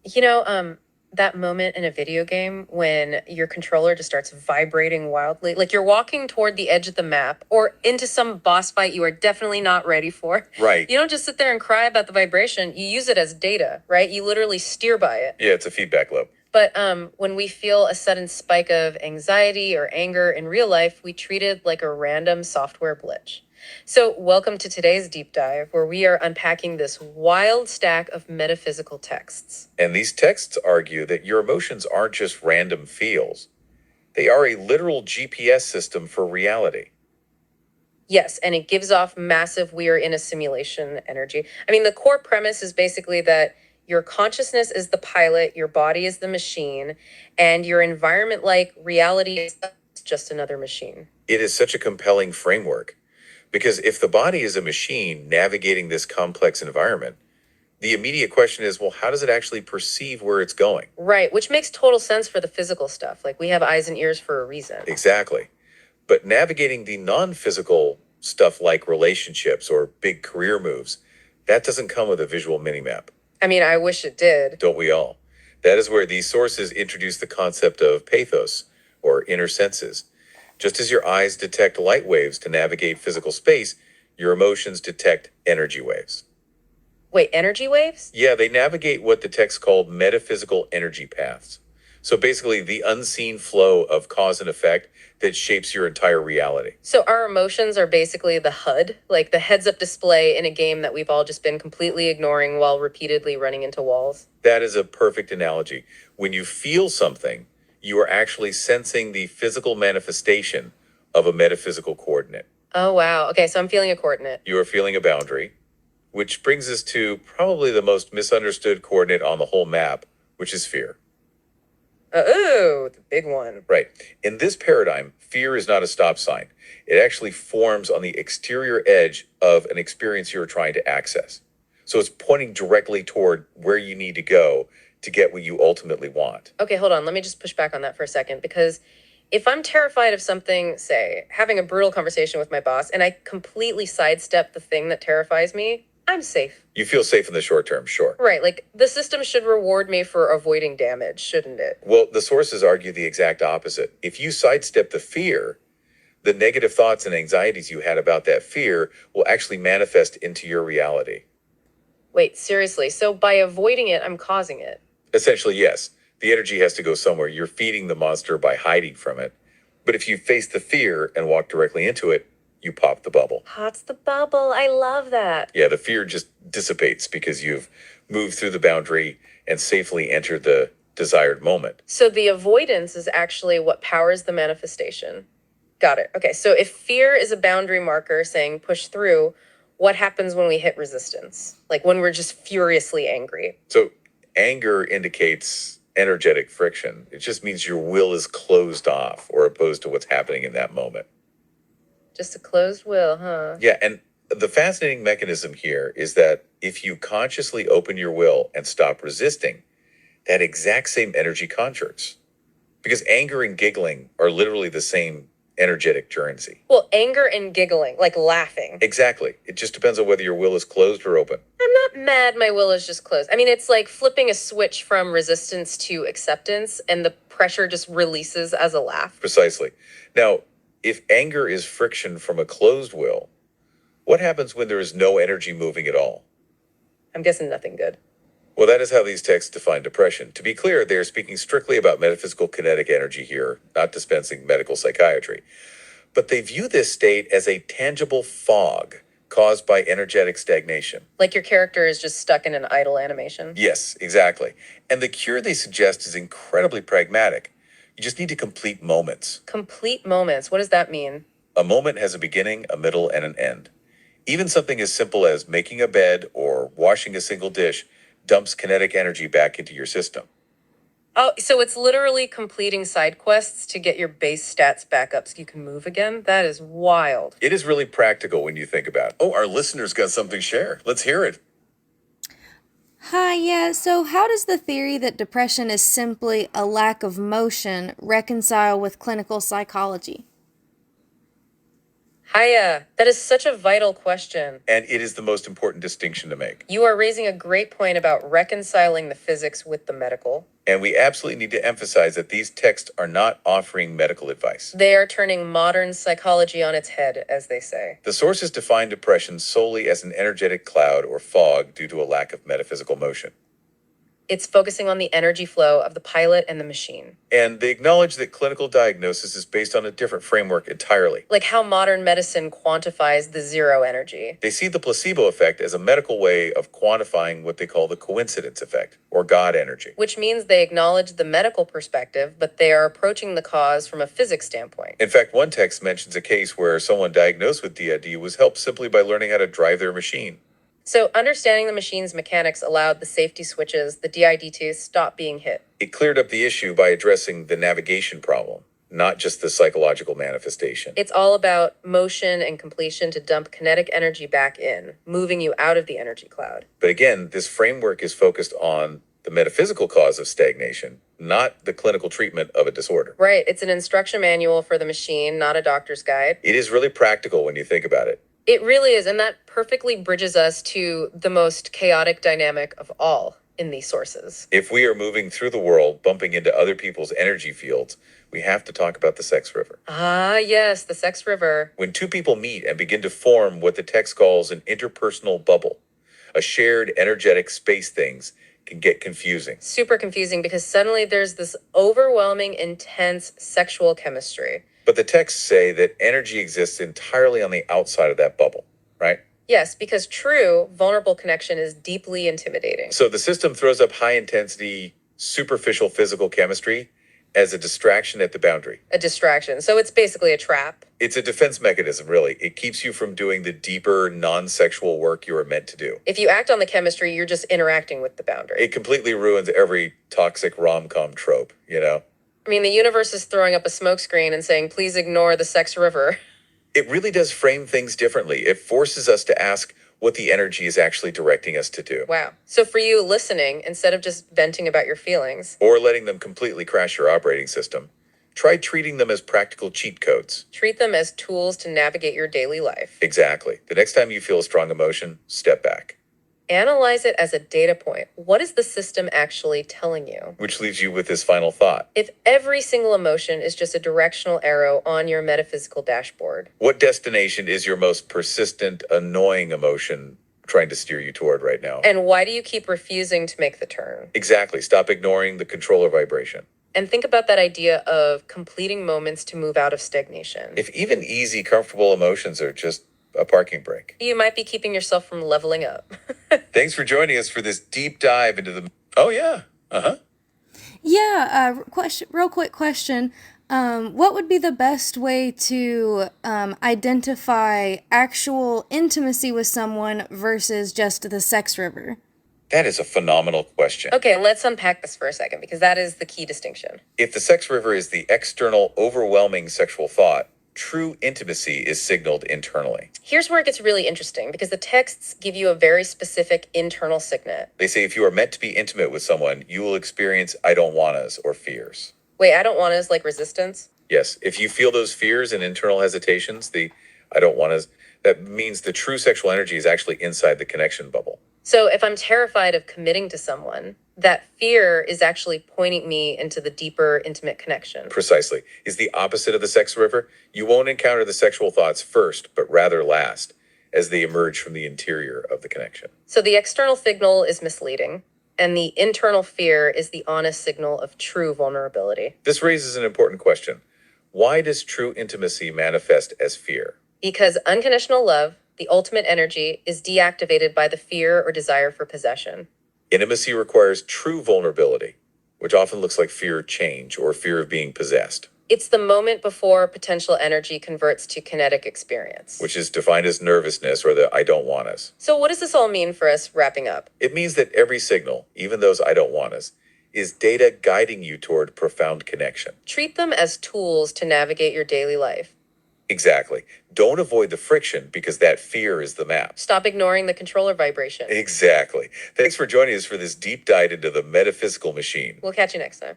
You know, that moment in a video game when your controller just starts vibrating wildly, like you're walking toward the edge of the map or into some boss fight you are definitely not ready for. Right. You don't just sit there and cry about the vibration. You use it as data, right? You literally steer by it. Yeah, it's a feedback loop. But when we feel a sudden spike of anxiety or anger in real life, we treat it like a random software glitch. So, welcome to today's deep dive, where we are unpacking this wild stack of metaphysical texts. And these texts argue that your emotions aren't just random feels, they are a literal GPS system for reality. Yes, and it gives off massive we're in a simulation energy. I mean, the core premise is basically that your consciousness is the pilot, your body is the machine, and your environment, like reality, is just another machine. It is such a compelling framework because if the body is a machine navigating this complex environment, the immediate question is, well, how does it actually perceive where it's going? Right, which makes total sense for the physical stuff. Like we have eyes and ears for a reason. Exactly. But navigating the non-physical stuff like relationships or big career moves, that doesn't come with a visual minimap. I mean, I wish it did. Don't we all? That is where these sources introduce the concept of pathos, or inner senses. Just as your eyes detect light waves to navigate physical space, your emotions detect energy waves. Wait, energy waves? Yeah, they navigate what the text called metaphysical energy paths. So basically, the unseen flow of cause and effect that shapes your entire reality. So our emotions are basically the HUD, like the heads-up display in a game that we've all just been completely ignoring while repeatedly running into walls. That is a perfect analogy. When you feel something, you are actually sensing the physical manifestation of a metaphysical coordinate. Oh, wow. Okay, so I'm feeling a coordinate. You are feeling a boundary, which brings us to probably the most misunderstood coordinate on the whole map, which is fear. Oh, the big one. Right. In this paradigm, fear is not a stop sign. It actually forms on the exterior edge of an experience you're trying to access. So it's pointing directly toward where you need to go to get what you ultimately want. Okay, hold on. Let me just push back on that for a second, because if I'm terrified of something, say, having a brutal conversation with my boss, and I completely sidestep the thing that terrifies me, I'm safe. You feel safe in the short term, sure. Right, like the system should reward me for avoiding damage, shouldn't it? Well, the sources argue the exact opposite. If you sidestep the fear, the negative thoughts and anxieties you had about that fear will actually manifest into your reality. Wait, seriously, so by avoiding it, I'm causing it? Essentially, yes. The energy has to go somewhere. You're feeding the monster by hiding from it. But if you face the fear and walk directly into it, you pop the bubble. Pops the bubble. I love that. Yeah, the fear just dissipates because you've moved through the boundary and safely entered the desired moment. So the avoidance is actually what powers the manifestation. Got it. Okay, so if fear is a boundary marker saying push through, what happens when we hit resistance? Like when we're just furiously angry? So anger indicates energetic friction. It just means your will is closed off or opposed to what's happening in that moment. Just a closed will, huh? Yeah, and the fascinating mechanism here is that if you consciously open your will and stop resisting, that exact same energy conjures. Because anger and giggling are literally the same energetic currency. Well, anger and giggling, like laughing. Exactly. It just depends on whether your will is closed or open. I'm not mad my will is just closed. I mean, it's like flipping a switch from resistance to acceptance, and the pressure just releases as a laugh. Precisely. Now, if anger is friction from a closed will, what happens when there is no energy moving at all? I'm guessing nothing good. Well, that is how these texts define depression. To be clear, they are speaking strictly about metaphysical kinetic energy here, not dispensing medical psychiatry. But they view this state as a tangible fog caused by energetic stagnation. Like your character is just stuck in an idle animation. Yes, exactly. And the cure they suggest is incredibly pragmatic. You just need to complete moments. Complete moments. What does that mean? A moment has a beginning, a middle, and an end. Even something as simple as making a bed or washing a single dish dumps kinetic energy back into your system. Oh, so it's literally completing side quests to get your base stats back up so you can move again? That is wild. It is really practical when you think about it. Oh, our listeners got something to share. Let's hear it. Hi, yeah, so how does the theory that depression is simply a lack of motion reconcile with clinical psychology? Hiya, that is such a vital question. And it is the most important distinction to make. You are raising a great point about reconciling the physics with the medical. And we absolutely need to emphasize that these texts are not offering medical advice. They are turning modern psychology on its head, as they say. The sources define depression solely as an energetic cloud or fog due to a lack of metaphysical motion. It's focusing on the energy flow of the pilot and the machine. And they acknowledge that clinical diagnosis is based on a different framework entirely. Like how modern medicine quantifies the zero energy. They see the placebo effect as a medical way of quantifying what they call the coincidence effect, or God energy. Which means they acknowledge the medical perspective, but they are approaching the cause from a physics standpoint. In fact, one text mentions a case where someone diagnosed with DID was helped simply by learning how to drive their machine. So understanding the machine's mechanics allowed the safety switches, the DID to stop being hit. It cleared up the issue by addressing the navigation problem, not just the psychological manifestation. It's all about motion and completion to dump kinetic energy back in, moving you out of the energy cloud. But again, this framework is focused on the metaphysical cause of stagnation, not the clinical treatment of a disorder. Right, it's an instruction manual for the machine, not a doctor's guide. It is really practical when you think about it. It really is, and that perfectly bridges us to the most chaotic dynamic of all in these sources. If we are moving through the world, bumping into other people's energy fields, we have to talk about the sex river. Ah, yes, the sex river. When two people meet and begin to form what the text calls an interpersonal bubble, a shared energetic space, things can get confusing. Super confusing because suddenly there's this overwhelming, intense sexual chemistry. But the texts say that energy exists entirely on the outside of that bubble, right? Yes, because true, vulnerable connection is deeply intimidating. So the system throws up high-intensity, superficial physical chemistry as a distraction at the boundary. A distraction. So it's basically a trap. It's a defense mechanism, really. It keeps you from doing the deeper, non-sexual work you are meant to do. If you act on the chemistry, you're just interacting with the boundary. It completely ruins every toxic rom-com trope, you know? I mean, the universe is throwing up a smokescreen and saying, please ignore the sex river. It really does frame things differently. It forces us to ask what the energy is actually directing us to do. Wow. So for you listening, instead of just venting about your feelings, or letting them completely crash your operating system, try treating them as practical cheat codes. treat them as tools to navigate your daily life. Exactly. The next time you feel a strong emotion, step back. Analyze it as a data point. What is the system actually telling you? Which leaves you with this final thought. If every single emotion is just a directional arrow on your metaphysical dashboard, What destination is your most persistent, annoying emotion trying to steer you toward right now? and why do you keep refusing to make the turn? Exactly. Stop ignoring the controller vibration. And think about that idea of completing moments to move out of stagnation. If even easy, comfortable emotions are just a parking brake. You might be keeping yourself from leveling up. Thanks for joining us for this deep dive into the... Oh, yeah. Uh-huh. Yeah, real quick question. What would be the best way to identify actual intimacy with someone versus just the sex river? That is a phenomenal question. Okay, let's unpack this for a second because that is the key distinction. If the sex river is the external, overwhelming sexual thought, true intimacy is signaled internally. Here's where it gets really interesting because the texts give you a very specific internal signet. They say if you are meant to be intimate with someone, you will experience I don't wannas or fears. Wait, I don't want to like resistance? Yes, if you feel those fears and internal hesitations, the I don't wannas, that means the true sexual energy is actually inside the connection bubble. So if I'm terrified of committing to someone, that fear is actually pointing me into the deeper, intimate connection. Precisely. Is the opposite of the sex river. You won't encounter the sexual thoughts first, but rather last, as they emerge from the interior of the connection. So the external signal is misleading, and the internal fear is the honest signal of true vulnerability. This raises an important question. Why does true intimacy manifest as fear? Because unconditional love, the ultimate energy, is deactivated by the fear or desire for possession. Intimacy requires true vulnerability, which often looks like fear of change or fear of being possessed. It's the moment before potential energy converts to kinetic experience. Which is defined as nervousness or the I don't wannas. So what does this all mean for us wrapping up? It means that every signal, even those I don't wannas, is data guiding you toward profound connection. Treat them as tools to navigate your daily life. Exactly. Don't avoid the friction because that fear is the map. Stop ignoring the controller vibration. Exactly. Thanks for joining us for this deep dive into the metaphysical machine. We'll catch you next time.